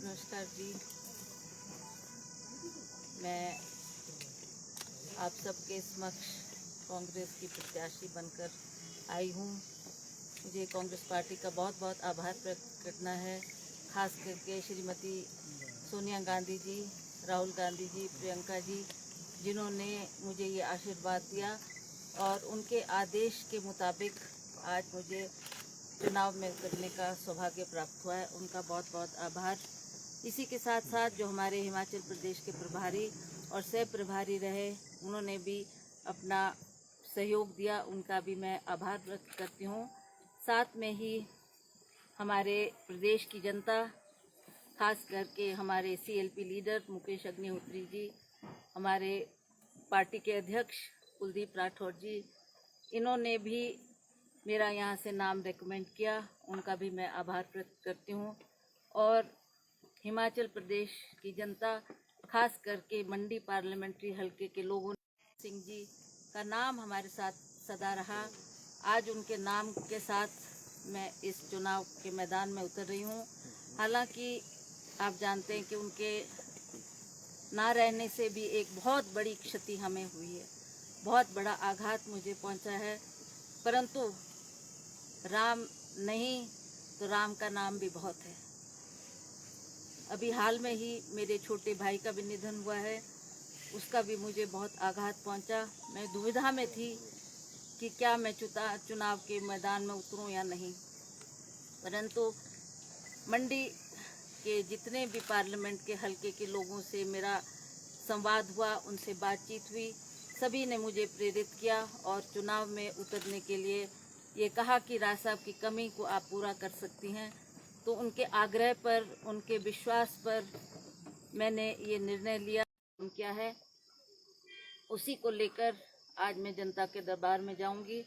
नमस्कार जी, मैं आप सबके समक्ष कांग्रेस की प्रत्याशी बनकर आई हूँ। मुझे कांग्रेस पार्टी का बहुत बहुत आभार प्रकट करना है, खास करके श्रीमती सोनिया गांधी जी, राहुल गांधी जी, प्रियंका जी, जिन्होंने मुझे ये आशीर्वाद दिया और उनके आदेश के मुताबिक आज मुझे चुनाव में उतरने का सौभाग्य प्राप्त हुआ है। उनका बहुत बहुत आभार। इसी के साथ साथ जो हमारे हिमाचल प्रदेश के प्रभारी और सह प्रभारी रहे, उन्होंने भी अपना सहयोग दिया, उनका भी मैं आभार व्यक्त करती हूँ। साथ में ही हमारे प्रदेश की जनता, खास करके हमारे CLP लीडर मुकेश अग्निहोत्री जी, हमारे पार्टी के अध्यक्ष कुलदीप राठौर जी, इन्होंने भी मेरा यहाँ से नाम रेकमेंड किया, उनका भी मैं आभार व्यक्त करती हूँ। और हिमाचल प्रदेश की जनता, खास करके मंडी पार्लियामेंट्री हलके के लोगों ने सिंह जी का नाम हमारे साथ सदा रहा। आज उनके नाम के साथ मैं इस चुनाव के मैदान में उतर रही हूँ। हालांकि आप जानते हैं कि उनके ना रहने से भी एक बहुत बड़ी क्षति हमें हुई है, बहुत बड़ा आघात मुझे पहुंचा है, परंतु राम नहीं तो राम का नाम भी बहुत है। अभी हाल में ही मेरे छोटे भाई का भी निधन हुआ है, उसका भी मुझे बहुत आघात पहुंचा। मैं दुविधा में थी कि क्या मैं चुनाव के मैदान में उतरूं या नहीं, परंतु मंडी के जितने भी पार्लियामेंट के हलके के लोगों से मेरा संवाद हुआ, उनसे बातचीत हुई, सभी ने मुझे प्रेरित किया और चुनाव में उतरने के लिए ये कहा कि राज साहब की कमी को आप पूरा कर सकती हैं। तो उनके आग्रह पर, उनके विश्वास पर मैंने ये निर्णय लिया क्या है, उसी को लेकर आज मैं जनता के दरबार में जाऊंगी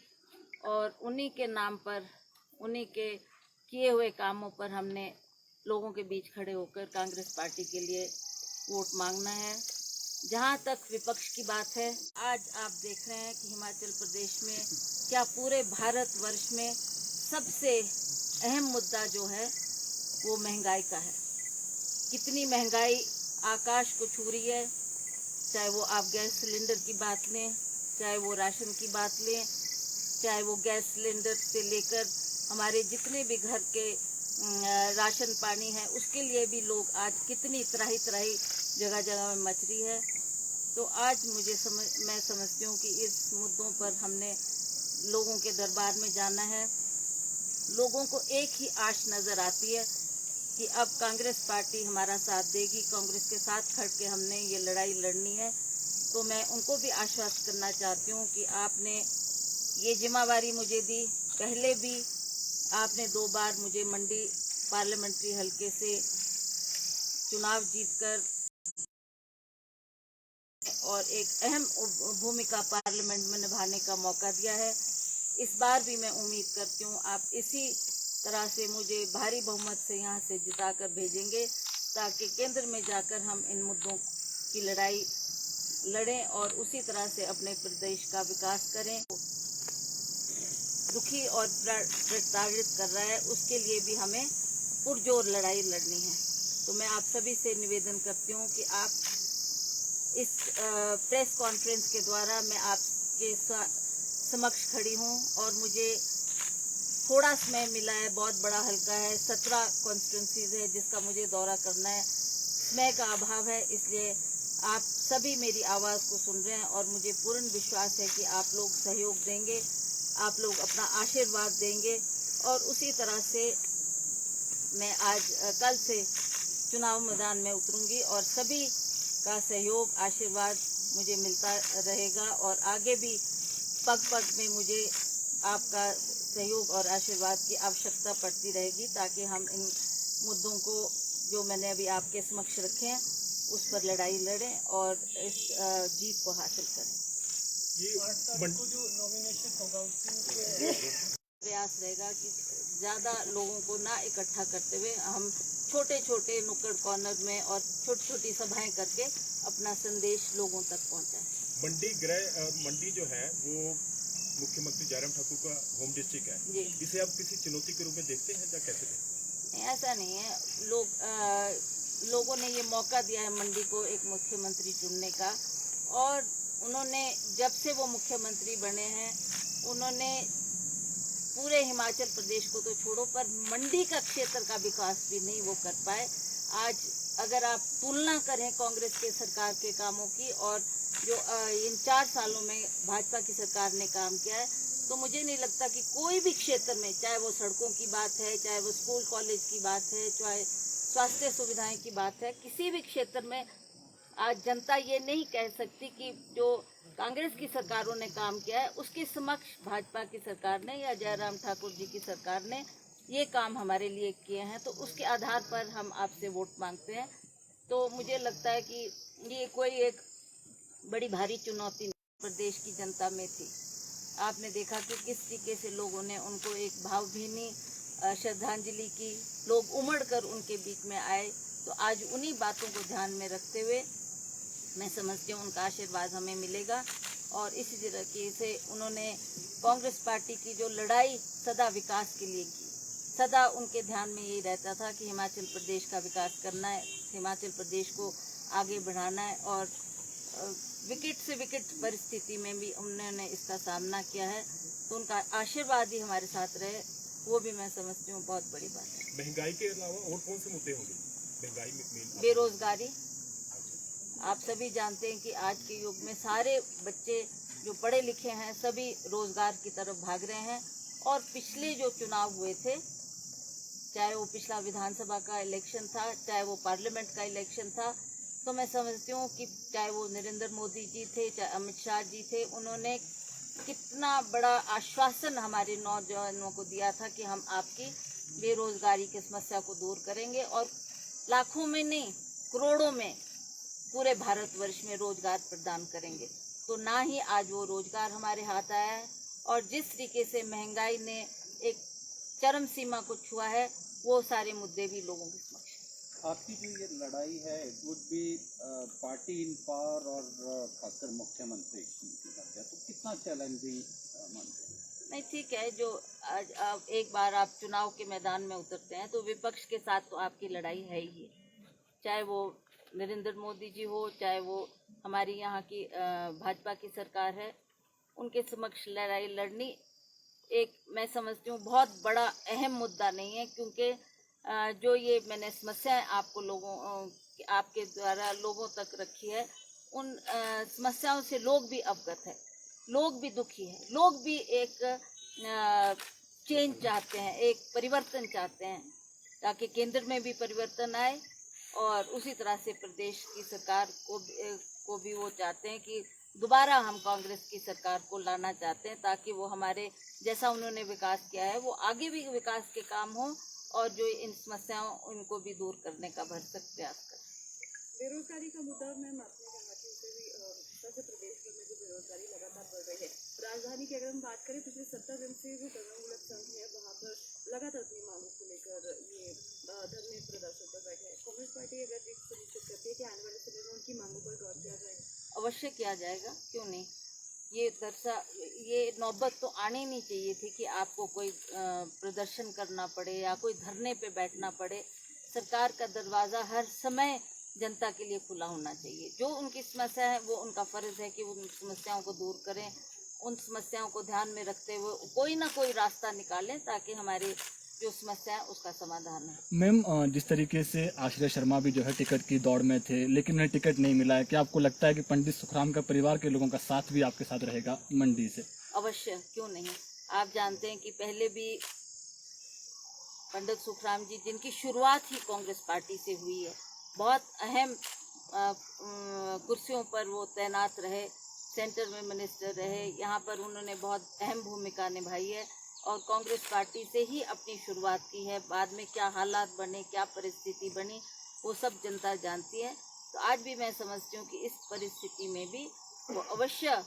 और उन्हीं के नाम पर, उन्हीं के किए हुए कामों पर हमने लोगों के बीच खड़े होकर कांग्रेस पार्टी के लिए वोट मांगना है। जहां तक विपक्ष की बात है, आज आप देख रहे हैं कि हिमाचल प्रदेश में क्या पूरे भारतवर्ष में सबसे अहम मुद्दा जो है वो महंगाई का है। कितनी महंगाई आकाश को छू रही है, चाहे वो आप गैस सिलेंडर की बात लें, चाहे वो राशन की बात लें, चाहे वो गैस सिलेंडर से लेकर हमारे जितने भी घर के राशन पानी है, उसके लिए भी लोग आज कितनी त्राही त्राही जगह जगह में मच रही है। तो आज मैं समझती हूँ कि इस मुद्दों पर हमने लोगों के दरबार में जाना है। लोगों को एक ही आश नज़र आती है कि अब कांग्रेस पार्टी हमारा साथ देगी, कांग्रेस के साथ खड़ के हमने ये लड़ाई लड़नी है। तो मैं उनको भी आश्वस्त करना चाहती हूँ कि आपने ये जिम्मेवारी मुझे दी, पहले भी आपने 2 बार मुझे मंडी पार्लियामेंट्री हलके से चुनाव जीतकर और एक अहम भूमिका पार्लियामेंट में निभाने का मौका दिया है। इस बार भी मैं उम्मीद करती हूँ आप इसी तरह से मुझे भारी बहुमत से यहाँ से जिताकर भेजेंगे, ताकि केंद्र में जाकर हम इन मुद्दों की लड़ाई लड़ें और उसी तरह से अपने प्रदेश का विकास करें। दुखी और प्रताड़ित कर रहा है, उसके लिए भी हमें पुरजोर लड़ाई लड़नी है। तो मैं आप सभी से निवेदन करती हूँ कि आप इस प्रेस कॉन्फ्रेंस के द्वारा मैं आपके समक्ष खड़ी हूँ और मुझे थोड़ा समय मिला है, बहुत बड़ा हल्का है, 17 कॉन्स्टिट्यूंसीज है जिसका मुझे दौरा करना है, समय का अभाव है, इसलिए आप सभी मेरी आवाज़ को सुन रहे हैं और मुझे पूर्ण विश्वास है कि आप लोग सहयोग देंगे, आप लोग अपना आशीर्वाद देंगे और उसी तरह से मैं आज कल से चुनाव मैदान में उतरूंगी और सभी का सहयोग, आशीर्वाद मुझे मिलता रहेगा और आगे भी पग पग में मुझे आपका सहयोग और आशीर्वाद की आवश्यकता पड़ती रहेगी, ताकि हम इन मुद्दों को जो मैंने अभी आपके समक्ष रखे हैं उस पर लड़ाई लड़ें और इस जीत को हासिल करें। को जो नॉमिनेशन होगा उसमें प्रयास रहेगा कि ज़्यादा लोगों को ना इकट्ठा करते हुए हम छोटे छोटे नुक्कड़ कॉर्नर में और छोटी छोटी सभाएं करके अपना संदेश लोगों तक पहुंचाएं। मंडी जो है वो मुख्यमंत्री जयराम ठाकुर का होम डिस्ट्रिक्ट है, जी। इसे आप किसी चुनौती के रूप में देखते हैं या कैसे देखते हैं? ऐसा नहीं है, लोगों ने ये मौका दिया है मंडी को एक मुख्यमंत्री चुनने का, और उन्होंने जब से वो मुख्यमंत्री बने हैं उन्होंने पूरे हिमाचल प्रदेश को तो छोड़ो पर मंडी का क्षेत्र का विकास भी नहीं वो कर पाए। आज अगर आप तुलना करें कांग्रेस के सरकार के कामों की और जो इन 4 सालों में भाजपा की सरकार ने काम किया है, तो मुझे नहीं लगता कि कोई भी क्षेत्र में, चाहे वो सड़कों की बात है, चाहे वो स्कूल कॉलेज की बात है, चाहे स्वास्थ्य सुविधाएं की बात है, किसी भी क्षेत्र में आज जनता ये नहीं कह सकती कि जो कांग्रेस की सरकारों ने काम किया है उसके समक्ष भाजपा की सरकार ने या जयराम ठाकुर जी की सरकार ने ये काम हमारे लिए किए हैं, तो उसके आधार पर हम आपसे वोट मांगते हैं। तो मुझे लगता है कि ये कोई एक बड़ी भारी चुनौती प्रदेश की जनता में थी। आपने देखा कि किस तरीके से लोगों ने उनको एक भावभीनी श्रद्धांजलि की, लोग उमड़ कर उनके बीच में आए। तो आज उन्हीं बातों को ध्यान में रखते हुए मैं समझती हूँ उनका आशीर्वाद हमें मिलेगा, और इसी तरीके से उन्होंने कांग्रेस पार्टी की जो लड़ाई सदा विकास के लिए की, सदा उनके ध्यान में यही रहता था कि हिमाचल प्रदेश का विकास करना है, हिमाचल प्रदेश को आगे बढ़ाना है, और विकट से विकट परिस्थिति में भी उन्होंने इसका सामना किया है। तो उनका आशीर्वाद ही हमारे साथ रहे, वो भी मैं समझती हूँ बहुत बड़ी बात है। महंगाई के अलावा और कौन से मुद्दे होंगे? महंगाई में बेरोजगारी, आप सभी जानते हैं कि आज के युग में सारे बच्चे जो पढ़े लिखे हैं सभी रोजगार की तरफ भाग रहे हैं, और पिछले जो चुनाव हुए थे, चाहे वो पिछला विधानसभा का इलेक्शन था, चाहे वो पार्लियामेंट का इलेक्शन था, तो मैं समझती हूँ कि चाहे वो नरेंद्र मोदी जी थे, चाहे अमित शाह जी थे, उन्होंने कितना बड़ा आश्वासन हमारे नौजवानों को दिया था कि हम आपकी बेरोजगारी की समस्या को दूर करेंगे, और लाखों में नहीं करोड़ों में पूरे भारतवर्ष में रोजगार प्रदान करेंगे। तो ना ही आज वो रोजगार हमारे हाथ आया है, और जिस तरीके से महंगाई ने एक चरम सीमा को छुआ है, वो सारे मुद्दे भी लोगों के समक्ष। आपकी जो ये लड़ाई है, it would be party in power और खासकर मुख्यमंत्री की मध्य, तो कितना चैलेंजिंग मानते हैं? नहीं, ठीक है, जो आज आप एक बार आप चुनाव के मैदान में उतरते हैं तो विपक्ष के साथ तो आपकी लड़ाई है ही, चाहे वो नरेंद्र मोदी जी हो, चाहे वो हमारी यहाँ की भाजपा की सरकार है, उनके समक्ष लड़ाई लड़नी एक मैं समझती हूँ बहुत बड़ा अहम मुद्दा नहीं है, क्योंकि जो ये मैंने समस्याएं आपको आपके द्वारा लोगों तक रखी है, उन समस्याओं से लोग भी अवगत है, लोग भी दुखी हैं, लोग भी एक चेंज चाहते हैं, एक परिवर्तन चाहते हैं, ताकि केंद्र में भी परिवर्तन आए, और उसी तरह से प्रदेश की सरकार को भी वो चाहते हैं कि दोबारा हम कांग्रेस की सरकार को लाना चाहते हैं, ताकि वो हमारे जैसा उन्होंने विकास किया है वो आगे भी विकास के काम हो, और जो इन समस्याओं उनको भी दूर करने का भरसक प्रयास करें। बेरोजगारी का मुद्दा मैम आपने कहा कि उसे भी मध्य प्रदेश में जो बेरोजगारी लगातार बढ़ रही है, राजधानी की अगर हम बात करें पिछले 70 दिन से जो कर्ममूलक संघ है वहाँ पर लगातार अपनी मांगों को लेकर ये धरने प्रदर्शन पर बैठे हैं। कांग्रेस पार्टी अगर ये सुनिश्चित करती है कि आने वाले समय में उनकी मांगों पर गौर किया जाएगा? अवश्य किया जाएगा, क्यों नहीं। ये नौबत तो आनी नहीं चाहिए थी कि आपको कोई प्रदर्शन करना पड़े या कोई धरने पे बैठना पड़े। सरकार का दरवाज़ा हर समय जनता के लिए खुला होना चाहिए। जो उनकी समस्या है वो उनका फ़र्ज़ है कि वो उन समस्याओं को दूर करें, उन समस्याओं को ध्यान में रखते हुए कोई ना कोई रास्ता निकालें ताकि हमारी जो समस्या है उसका समाधान है। मैम, जिस तरीके से आश्रय शर्मा भी जो है टिकट की दौड़ में थे लेकिन उन्हें टिकट नहीं मिला है, क्या आपको लगता है कि पंडित सुखराम का परिवार के लोगों का साथ भी आपके साथ रहेगा मंडी से? अवश्य, क्यों नहीं। आप जानते हैं कि पहले भी पंडित सुखराम जी, जिनकी शुरुआत ही कांग्रेस पार्टी से हुई है, बहुत अहम कुर्सियों पर वो तैनात रहे, सेंटर में मिनिस्टर रहे, यहाँ पर उन्होंने बहुत अहम भूमिका निभाई है और कांग्रेस पार्टी से ही अपनी शुरुआत की है। बाद में क्या हालात बने, क्या परिस्थिति बनी, वो सब जनता जानती है। तो आज भी मैं समझती हूँ कि इस परिस्थिति में भी वो अवश्य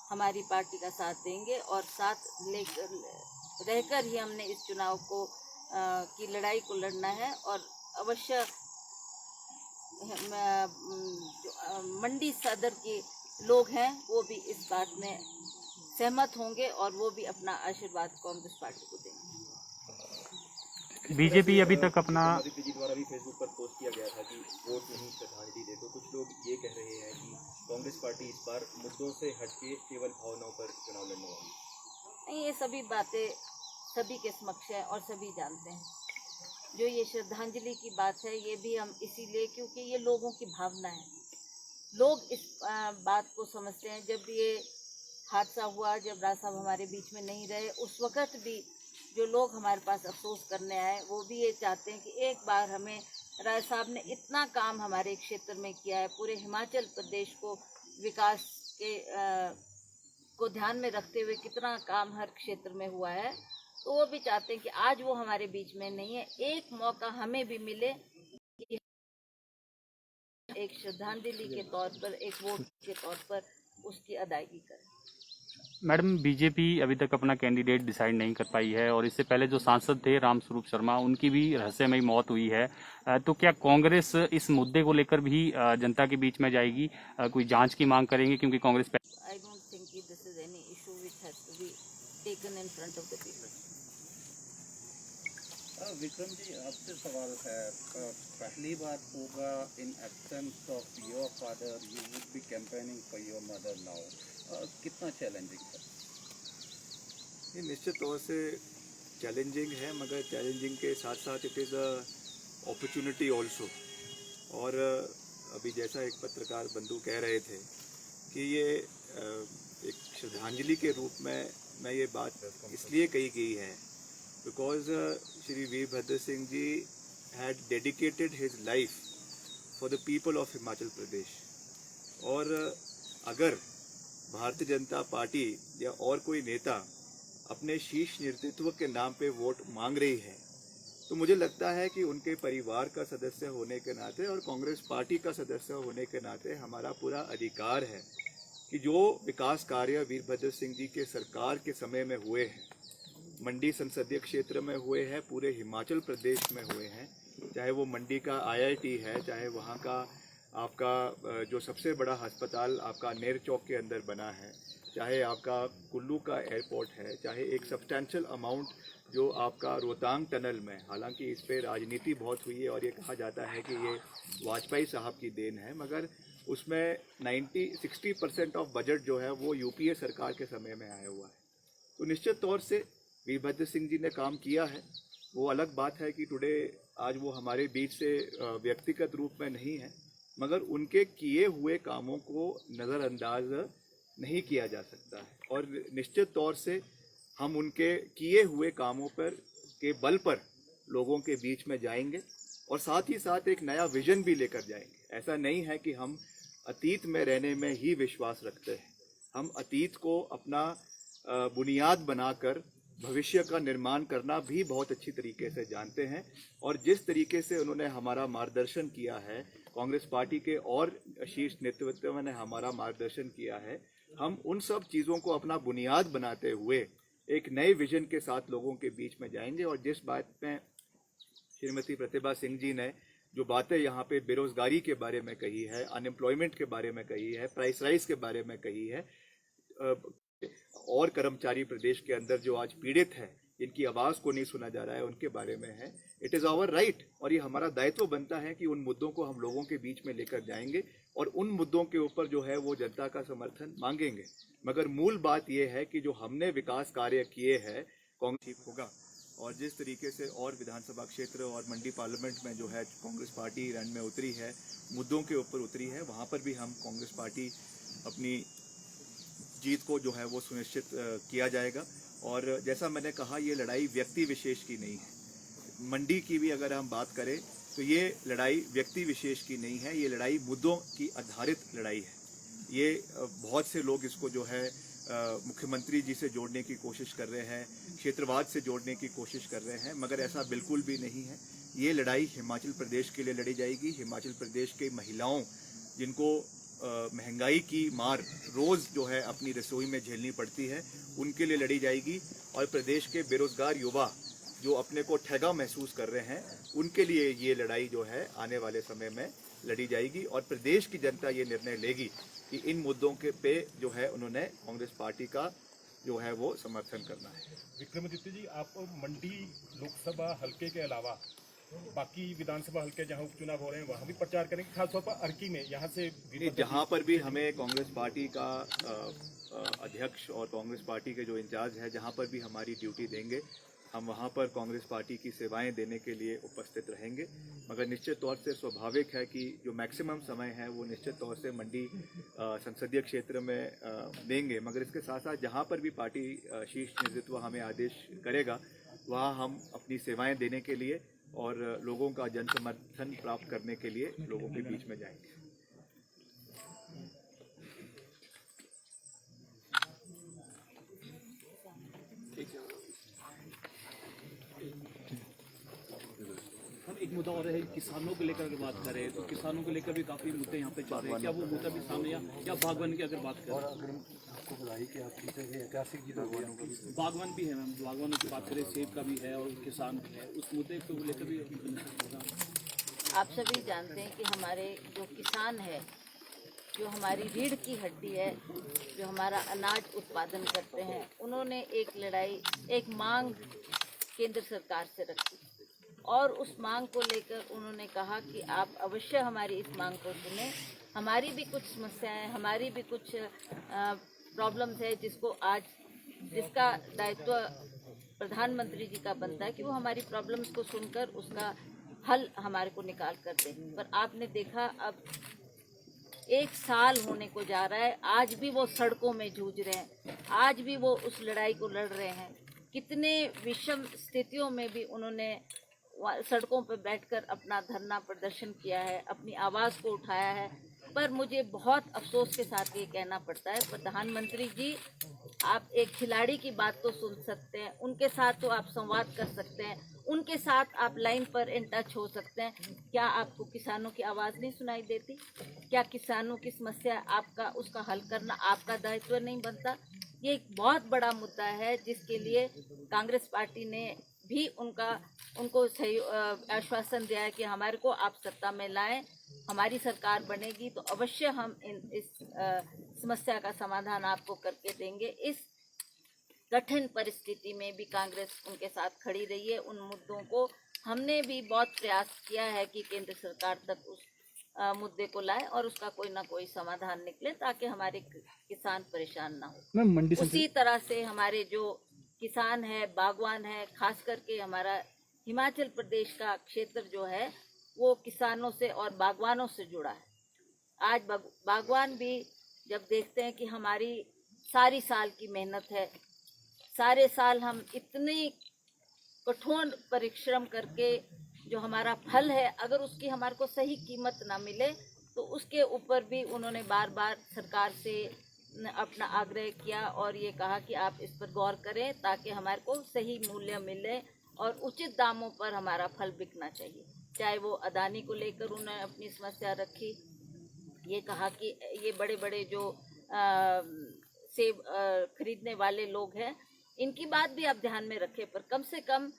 हमारी पार्टी का साथ देंगे और साथ लेकर रहकर ही हमने इस चुनाव को की लड़ाई को लड़ना है। और अवश्य मंडी सदर के लोग हैं वो भी इस बात में सहमत होंगे और वो भी अपना आशीर्वाद कांग्रेस पार्टी को देंगे। बीजेपी अभी तक अपना आदित्य जी द्वारा भी फेसबुक पर पोस्ट किया गया था कि वोट नहीं श्रद्धांजलि दे, तो कुछ लोग ये कह रहे हैं कि कांग्रेस पार्टी इस बार मुद्दों से हटके केवल भावनाओं पर चुनाव लड़ने वाली है। नहीं, ये सभी बातें सभी के समक्ष है और सभी जानते हैं। जो ये श्रद्धांजलि की बात है, ये भी हम इसीलिए क्योंकि ये लोगों की भावना है। लोग इस बात को समझते हैं। जब ये हादसा हुआ, जब राज साहब हमारे बीच में नहीं रहे, उस वक़्त भी जो लोग हमारे पास अफसोस करने आए, वो भी ये चाहते हैं कि एक बार हमें राज साहब ने इतना काम हमारे क्षेत्र में किया है, पूरे हिमाचल प्रदेश को विकास के को ध्यान में रखते हुए कितना काम हर क्षेत्र में हुआ है, तो वो भी चाहते हैं कि आज वो हमारे बीच में नहीं है, एक मौका हमें भी मिले कि एक श्रद्धांजलि के तौर पर, एक वोट के तौर पर उसकी अदायगी करें। मैडम, बीजेपी अभी तक अपना कैंडिडेट डिसाइड नहीं कर पाई है और इससे पहले जो सांसद थे रामस्वरूप शर्मा, उनकी भी रहस्यमयी मौत हुई है। तो क्या कांग्रेस इस मुद्दे को लेकर भी जनता के बीच में जाएगी, कोई जांच की मांग करेंगे? क्योंकि Congress I don't think this is any issue which has to be taken in front of the people. Vikram ji, आपसे सवाल है। पहली बार होगा in absence of your father you would be campaigning for your mother now, कितना चैलेंजिंग है? ये निश्चित तौर से चैलेंजिंग है, मगर चैलेंजिंग के साथ साथ it is a opportunity also. और अभी जैसा एक पत्रकार बंधु कह रहे थे कि ये एक श्रद्धांजलि के रूप में मैं ये बात इसलिए कही गई है because Shri Virbhadra Singh ji had dedicated his life for the people of Himachal Pradesh. और अगर भारतीय जनता पार्टी या और कोई नेता अपने शीर्ष नेतृत्व के नाम पे वोट मांग रही है, तो मुझे लगता है कि उनके परिवार का सदस्य होने के नाते और कांग्रेस पार्टी का सदस्य होने के नाते हमारा पूरा अधिकार है कि जो विकास कार्य वीरभद्र सिंह जी के सरकार के समय में हुए हैं, मंडी संसदीय क्षेत्र में हुए हैं, पूरे हिमाचल प्रदेश में हुए हैं, चाहे वो मंडी का IIT है, चाहे वहाँ का आपका जो सबसे बड़ा अस्पताल आपका नेर चौक के अंदर बना है, चाहे आपका कुल्लू का एयरपोर्ट है, चाहे एक सब्सटैंशियल अमाउंट जो आपका रोहतांग टनल में, हालांकि इस पर राजनीति बहुत हुई है और ये कहा जाता है कि ये वाजपेयी साहब की देन है, मगर उसमें 60% ऑफ बजट जो है वो UPA सरकार के समय में आया हुआ है। तो निश्चित तौर से वीरभद्र सिंह जी ने काम किया है। वो अलग बात है कि टुडे आज वो हमारे बीच से व्यक्तिगत रूप में नहीं है, मगर उनके किए हुए कामों को नज़रअंदाज नहीं किया जा सकता है। और निश्चित तौर से हम उनके किए हुए कामों पर के बल पर लोगों के बीच में जाएंगे और साथ ही साथ एक नया विजन भी लेकर जाएंगे। ऐसा नहीं है कि हम अतीत में रहने में ही विश्वास रखते हैं, हम अतीत को अपना बुनियाद बनाकर भविष्य का निर्माण करना भी बहुत अच्छी तरीके से जानते हैं। और जिस तरीके से उन्होंने हमारा मार्गदर्शन किया है, कांग्रेस पार्टी के और शीर्ष नेतृत्व ने हमारा मार्गदर्शन किया है, हम उन सब चीज़ों को अपना बुनियाद बनाते हुए एक नए विजन के साथ लोगों के बीच में जाएंगे। और जिस बात में श्रीमती प्रतिभा सिंह जी ने जो बातें यहाँ पे बेरोजगारी के बारे में कही है, अनएम्प्लॉयमेंट के बारे में कही है, प्राइस राइज के बारे में कही है, और कर्मचारी प्रदेश के अंदर जो आज पीड़ित है, इनकी आवाज़ को नहीं सुना जा रहा है, उनके बारे में है, इट इज़ आवर राइट। और ये हमारा दायित्व बनता है कि उन मुद्दों को हम लोगों के बीच में लेकर जाएंगे और उन मुद्दों के ऊपर जो है वो जनता का समर्थन मांगेंगे। मगर मूल बात ये है कि जो हमने विकास कार्य किए हैं कांग्रेस ठीक होगा। और जिस तरीके से और विधानसभा क्षेत्र और मंडी पार्लियामेंट में जो है कांग्रेस पार्टी रण में उतरी है, मुद्दों के ऊपर उतरी है, वहाँ पर भी हम कांग्रेस पार्टी अपनी जीत को जो है वो सुनिश्चित किया जाएगा। और जैसा मैंने कहा, ये लड़ाई व्यक्ति विशेष की नहीं है। मंडी की भी अगर हम बात करें तो ये लड़ाई व्यक्ति विशेष की नहीं है, ये लड़ाई मुद्दों की आधारित लड़ाई है। ये बहुत से लोग इसको जो है मुख्यमंत्री जी से जोड़ने की कोशिश कर रहे हैं, क्षेत्रवाद से जोड़ने की कोशिश कर रहे हैं, मगर ऐसा बिल्कुल भी नहीं है। ये लड़ाई हिमाचल प्रदेश के लिए लड़ी जाएगी। हिमाचल प्रदेश के महिलाओं जिनको महंगाई की मार रोज़ जो है अपनी रसोई में झेलनी पड़ती है, उनके लिए लड़ी जाएगी। और प्रदेश के बेरोजगार युवा जो अपने को ठगा महसूस कर रहे हैं, उनके लिए ये लड़ाई जो है आने वाले समय में लड़ी जाएगी। और प्रदेश की जनता ये निर्णय लेगी कि इन मुद्दों के पे जो है उन्होंने कांग्रेस पार्टी का जो है वो समर्थन करना है। विक्रमादित्य जी, आप मंडी लोकसभा हलके के अलावा बाकी विधानसभा हलके जहां उपचुनाव हो रहे हैं वहां भी प्रचार करेंगे, खासतौर पर अर्की में यहाँ से जहाँ पर भी हमें कांग्रेस पार्टी का अध्यक्ष और कांग्रेस पार्टी के जो इंचार्ज है, जहाँ पर भी हमारी ड्यूटी देंगे, हम वहाँ पर कांग्रेस पार्टी की सेवाएं देने के लिए उपस्थित रहेंगे। मगर निश्चित तौर से स्वाभाविक है कि जो मैक्सिमम समय है वो निश्चित तौर से मंडी संसदीय क्षेत्र में देंगे। मगर इसके साथ साथ जहाँ पर भी पार्टी शीर्ष नेतृत्व हमें आदेश करेगा वहाँ हम अपनी सेवाएं देने के लिए और लोगों का जन समर्थन प्राप्त करने के लिए लोगों के बीच में जाएंगे। हम एक मुद्दा और है, किसानों को लेकर अगर बात करें तो किसानों को लेकर भी काफी मुद्दे यहाँ पे चल रहे हैं, क्या वो मुद्दा भी सामने या बागवान की अगर बात करें, बागवान भी है मैम, बागवानों की बात करें, सेब का भी है और किसान भी है, उस मुद्दे को लेकर भी आप सभी जानते हैं कि हमारे जो किसान है, जो हमारी रीढ़ की हड्डी है, जो हमारा अनाज उत्पादन करते हैं, उन्होंने एक लड़ाई, एक मांग केंद्र सरकार से रखी और उस मांग को लेकर उन्होंने कहा कि आप अवश्य हमारी इस मांग को सुनें। हमारी भी कुछ समस्याएं, हमारी भी कुछ प्रॉब्लम्स है जिसका दायित्व प्रधानमंत्री जी का बनता है कि वो हमारी प्रॉब्लम्स को सुनकर उसका हल हमारे को निकाल कर दें। पर आपने देखा अब 1 साल होने को जा रहा है, आज भी वो सड़कों में जूझ रहे हैं, आज भी वो उस लड़ाई को लड़ रहे हैं। कितने विषम स्थितियों में भी उन्होंने सड़कों पर बैठकर अपना धरना प्रदर्शन किया है, अपनी आवाज़ को उठाया है। पर मुझे बहुत अफसोस के साथ ये कहना पड़ता है, प्रधानमंत्री जी आप एक खिलाड़ी की बात तो सुन सकते हैं, उनके साथ तो आप संवाद कर सकते हैं, उनके साथ आप लाइन पर इन टच हो सकते हैं। क्या आपको किसानों की आवाज़ नहीं सुनाई देती? क्या किसानों की समस्या आपका उसका हल करना आपका दायित्व नहीं बनता? ये एक बहुत बड़ा मुद्दा है जिसके लिए कांग्रेस पार्टी ने भी उनको सही आश्वासन दिया है कि हमारे को आप सत्ता में लाएं, हमारी सरकार बनेगी तो अवश्य हम इस समस्या का समाधान आपको करके देंगे। इस कठिन परिस्थिति में भी कांग्रेस उनके साथ खड़ी रही है। उन मुद्दों को हमने भी बहुत प्रयास किया है कि केंद्र सरकार तक उस मुद्दे को लाए और उसका कोई ना कोई समाधान निकले ताकि हमारे किसान परेशान ना हो। उसी तरह से हमारे जो किसान है, बागवान है, खास करके हमारा हिमाचल प्रदेश का क्षेत्र जो है वो किसानों से और बागवानों से जुड़ा है। आज बागवान भी जब देखते हैं कि हमारी सारी साल की मेहनत है, सारे साल हम इतनी कठोर परिश्रम करके जो हमारा फल है, अगर उसकी हमारे को सही कीमत ना मिले तो उसके ऊपर भी उन्होंने बार बार सरकार से अपना आग्रह किया और ये कहा कि आप इस पर गौर करें ताकि हमारे को सही मूल्य मिले और उचित दामों पर हमारा फल बिकना चाहिए। चाहे वो अदानी को लेकर उन्होंने अपनी समस्या रखी, ये कहा कि ये बड़े बड़े जो सेब खरीदने वाले लोग हैं इनकी बात भी आप ध्यान में रखें, पर कम से कम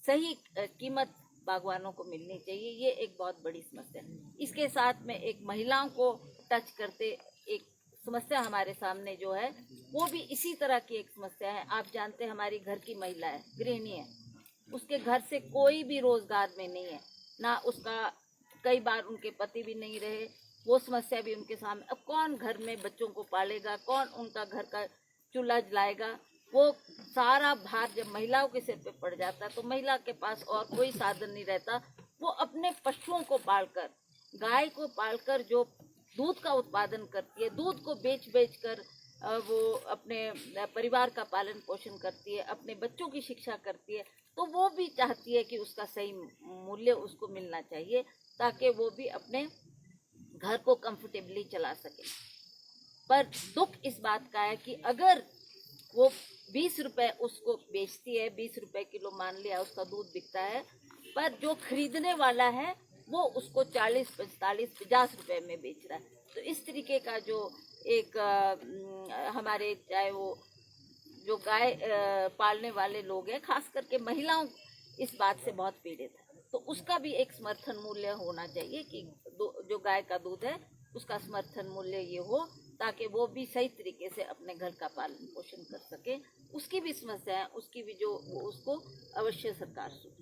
सही कीमत बागवानों को मिलनी चाहिए। ये एक बहुत बड़ी समस्या है। इसके साथ में एक महिलाओं को टच करते एक समस्या हमारे सामने जो है वो भी इसी तरह की एक समस्या है। आप जानते हैं हमारी घर की महिला है, गृहिणी है, उसके घर से कोई भी रोजगार में नहीं है, ना उसका कई बार उनके पति भी नहीं रहे, वो समस्या भी उनके सामने। अब कौन घर में बच्चों को पालेगा, कौन उनका घर का चूल्हा जलाएगा? वो सारा भार जब महिलाओं के सिर पे पड़ जाता है तो महिला के पास और कोई साधन नहीं रहता। वो अपने पशुओं को पालकर, गाय को पालकर जो दूध का उत्पादन करती है, दूध को बेच कर वो अपने परिवार का पालन पोषण करती है, अपने बच्चों की शिक्षा करती है, तो वो भी चाहती है कि उसका सही मूल्य उसको मिलना चाहिए ताकि वो भी अपने घर को कंफर्टेबली चला सके। पर दुख इस बात का है कि अगर वो 20 रुपए उसको बेचती है, 20 रुपए किलो मान लिया उसका दूध बिकता है, पर जो खरीदने वाला है वो उसको 40, 45, 50 रुपए में बेच रहा है। तो इस तरीके का जो एक हमारे चाहे वो जो गाय पालने वाले लोग हैं, खास करके महिलाओं इस बात से बहुत पीड़ित है, तो उसका भी एक समर्थन मूल्य होना चाहिए कि जो गाय का दूध है उसका समर्थन मूल्य ये हो ताकि वो भी सही तरीके से अपने घर का पालन पोषण कर सके। उसकी भी समस्या है, उसकी भी जो उसको अवश्य सरकार सुने।